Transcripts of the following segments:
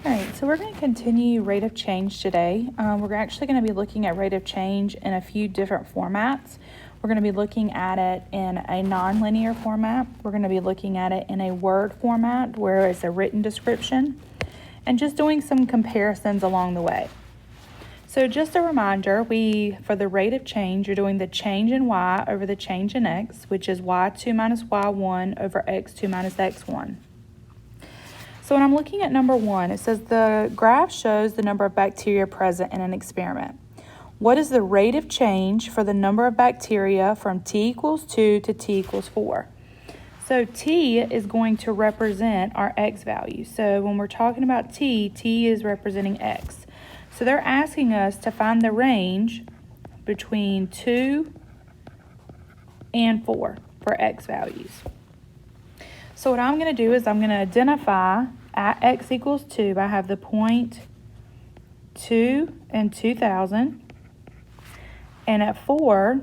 All right, so we're going to continue rate of change today. We're actually going to be looking at rate of change in a few different formats. We're going to be looking at it in a nonlinear format. We're going to be looking at it in a word format where it's a written description, and just doing some comparisons along the way. So just a reminder, for the rate of change, you're doing the change in y over the change in x, which is y2 minus y1 over x2 minus x1. So when I'm looking at number 1, it says the graph shows the number of bacteria present in an experiment. What is the rate of change for the number of bacteria from t equals 2 to t equals 4? So t is going to represent our x value. So when we're talking about t is representing x. So they're asking us to find the range between 2 and 4 for x values. So what I'm going to do is I'm going to identify at x equals 2, I have the point 2 and 2,000. And at 4,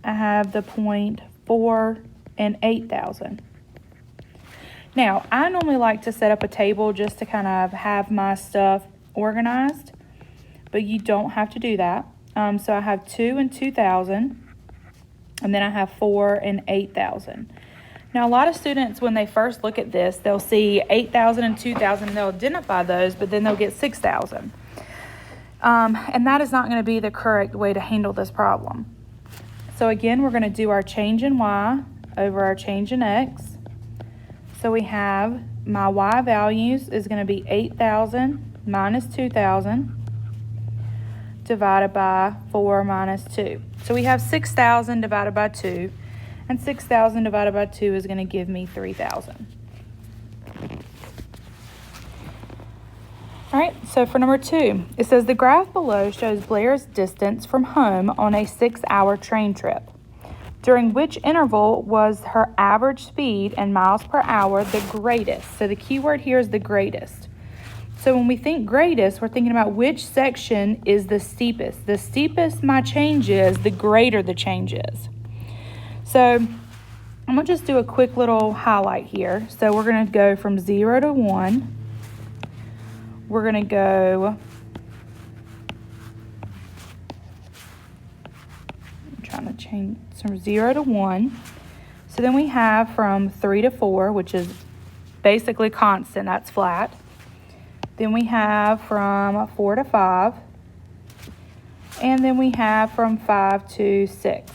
I have the point 4 and 8,000. Now, I normally like to set up a table just to kind of have my stuff organized, but you don't have to do that. So I have 2 and 2,000, and then I have 4 and 8,000. Now, a lot of students, when they first look at this, they'll see 8,000 and 2,000, and they'll identify those, but then they'll get 6,000. And that is not going to be the correct way to handle this problem. So again, we're going to do our change in y over our change in x. So we have my y values is going to be 8,000 minus 2,000 divided by 4 minus 2. So we have 6,000 divided by 2. And 6,000 divided by 2 is going to give me 3,000. All right, so for number 2, it says the graph below shows Blair's distance from home on a 6-hour train trip. During which interval was her average speed in miles per hour the greatest? So the key word here is the greatest. So when we think greatest, we're thinking about which section is the steepest. The steepest my change is, the greater the change is. So I'm going to just do a quick little highlight here. So we're going to go from 0 to 1. We're going to go, I'm trying to change from 0 to 1. So then we have from 3 to 4, which is basically constant, that's flat. Then we have from 4 to 5. And then we have from 5 to 6.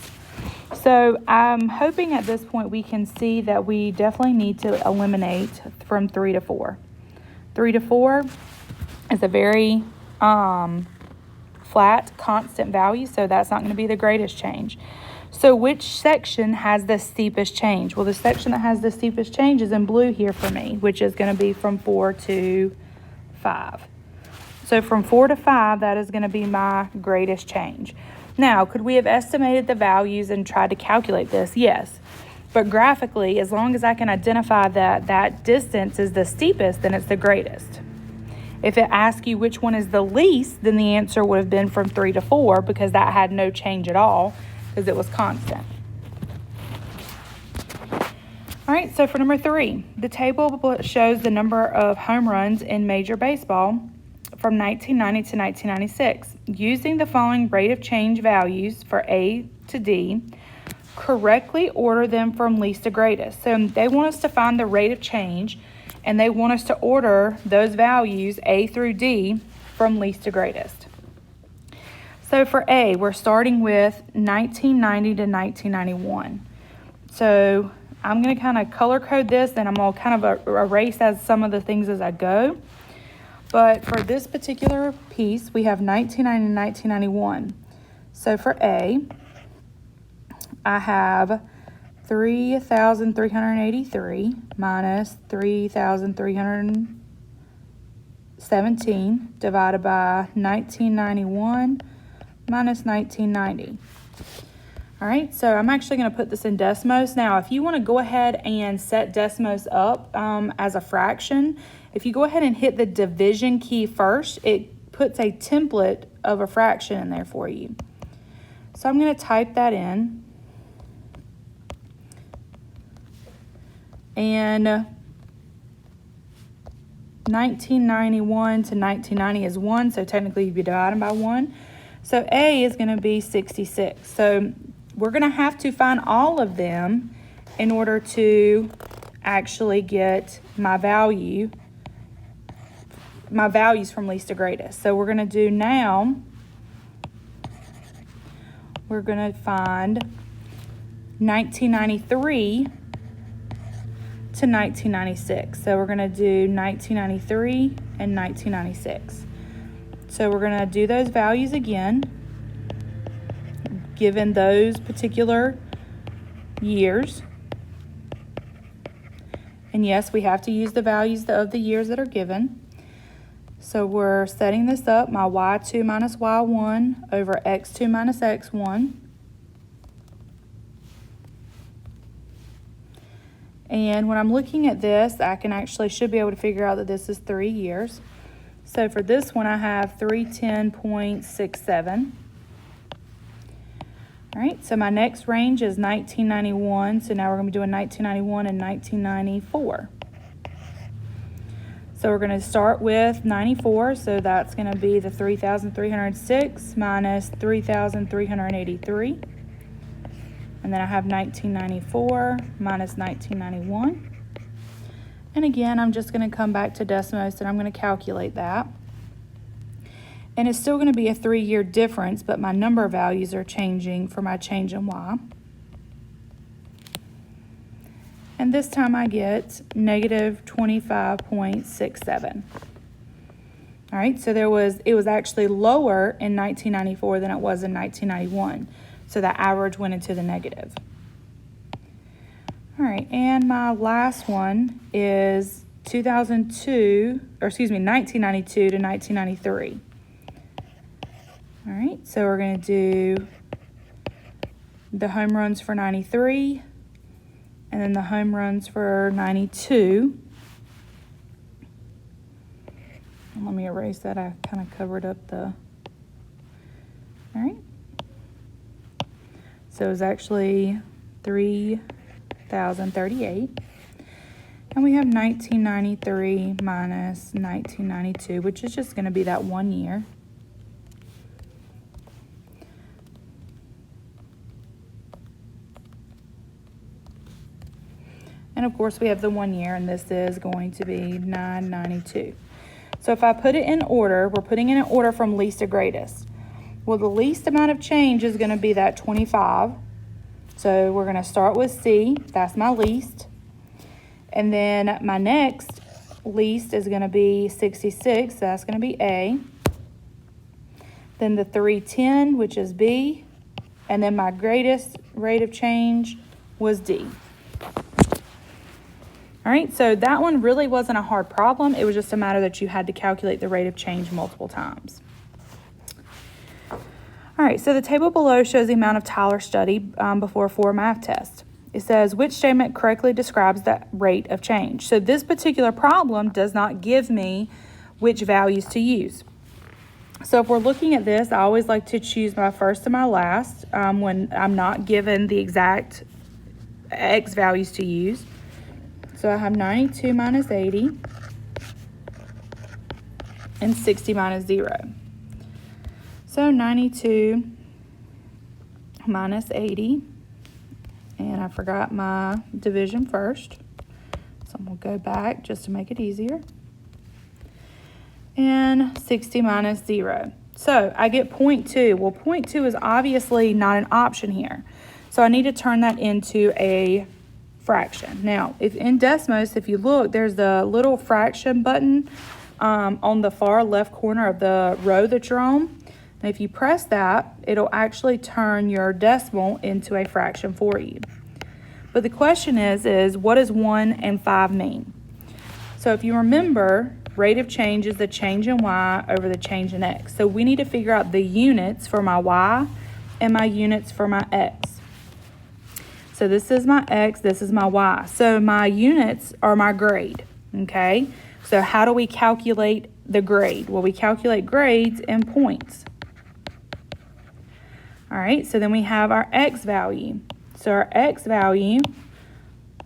So I'm hoping at this point we can see that we definitely need to eliminate from 3 to 4. 3 to 4 is a very flat, constant value, so that's not going to be the greatest change. So which section has the steepest change? Well, the section that has the steepest change is in blue here for me, which is going to be from 4 to 5. So from 4 to 5, that is going to be my greatest change. Now, could we have estimated the values and tried to calculate this? Yes. But graphically, as long as I can identify that that distance is the steepest, then it's the greatest. If it asks you which one is the least, then the answer would have been from 3 to 4 because that had no change at all because it was constant. All right, so for number 3, the table shows the number of home runs in Major Baseball from 1990 to 1996. Using the following rate of change values for A to D, correctly order them from least to greatest. So they want us to find the rate of change, and they want us to order those values, A through D, from least to greatest. So for A, we're starting with 1990 to 1991. So I'm going to kind of color code this, and I'm going to kind of erase some of the things as I go. But for this particular piece, we have 1990 and 1991. So for A, I have 3,383 minus 3,317 divided by 1991 minus 1990. All right, so I'm actually going to put this in Desmos. Now, if you want to go ahead and set Desmos up as a fraction, if you go ahead and hit the division key first, it puts a template of a fraction in there for you. So I'm going to type that in. And 1991 to 1990 is 1, so technically you'd be dividing by 1. So A is going to be 66. So we're going to have to find all of them in order to actually get my values from least to greatest. So we're going to do now, we're going to find 1993 to 1996. So we're going to do 1993 and 1996. So we're going to do those values again, given those particular years. And yes, we have to use the values of the years that are given. So we're setting this up, my y2 minus y1 over x2 minus x1. And when I'm looking at this, I should be able to figure out that this is 3 years. So for this one, I have 310.67. All right, so my next range is 1991. So now we're going to be doing 1991 and 1994. So we're going to start with 94. So that's going to be the 3,306 minus 3,383. And then I have 1994 minus 1991. And again, I'm just going to come back to Desmos and I'm going to calculate that. And it's still going to be a 3-year difference, but my number values are changing for my change in Y. And this time I get negative 25.67. All right, so it was actually lower in 1994 than it was in 1991. So that average went into the negative. All right, and my last one is 1992 to 1993. All right, so we're going to do the home runs for 93 and then the home runs for 92. And let me erase that. I kind of covered up the, all right. So it was actually 3,038. And we have 1993 minus 1992, which is just going to be that 1 year. And of course we have the 1 year, and this is going to be 992. So if I put it in order, we're putting it in order from least to greatest. Well, the least amount of change is going to be that 25. So we're going to start with C. That's my least. And then my next least is going to be 66. So that's going to be A. Then the 310, which is B. And then my greatest rate of change was D. All right, so that one really wasn't a hard problem. It was just a matter that you had to calculate the rate of change multiple times. All right, so the table below shows the amount of Tyler studied before 4 math tests. It says, which statement correctly describes the rate of change? So this particular problem does not give me which values to use. So if we're looking at this, I always like to choose my first and my last when I'm not given the exact X values to use. So I have 92 minus 80 and 60 minus 0. So 92 minus 80, and I forgot my division first, so I'm going to go back just to make it easier, and 60 minus 0. So I get 0.2. Well, 0.2 is obviously not an option here, so I need to turn that into a fraction. Now, if in Desmos, if you look, there's the little fraction button on the far left corner of the row that you're on. And if you press that, it'll actually turn your decimal into a fraction for you. But the question is what does 1 and 5 mean? So if you remember, rate of change is the change in Y over the change in X. So we need to figure out the units for my Y and my units for my X. So this is my X, this is my Y. So my units are my grade, okay? So how do we calculate the grade? Well, we calculate grades in points. All right, so then we have our X value. So our X value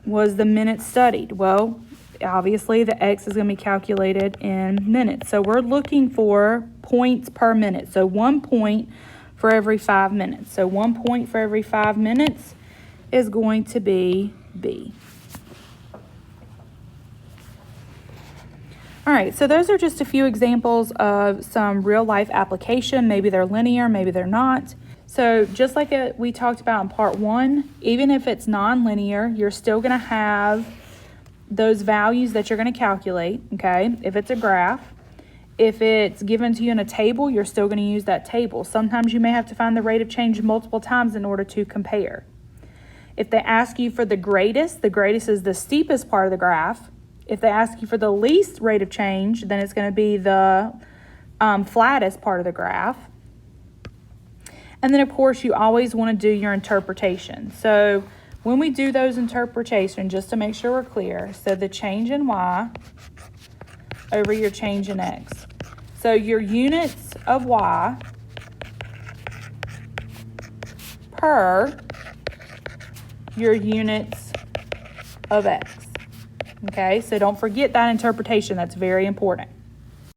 was the minutes studied. Well, obviously the x is going to be calculated in minutes. So we're looking for points per minute. So 1 point for every 5 minutes. So 1 point for every 5 minutes is going to be B. All right, so those are just a few examples of some real life application. Maybe they're linear, maybe they're not. So just like we talked about in part 1, even if it's non-linear, you're still going to have those values that you're going to calculate, okay? If it's a graph, if it's given to you in a table, you're still going to use that table. Sometimes you may have to find the rate of change multiple times in order to compare. If they ask you for the greatest is the steepest part of the graph. If they ask you for the least rate of change, then it's going to be the flattest part of the graph. And then, of course, you always want to do your interpretation. So when we do those interpretations, just to make sure we're clear, so the change in y over your change in x. So your units of y per your units of x. Okay, so don't forget that interpretation. That's very important.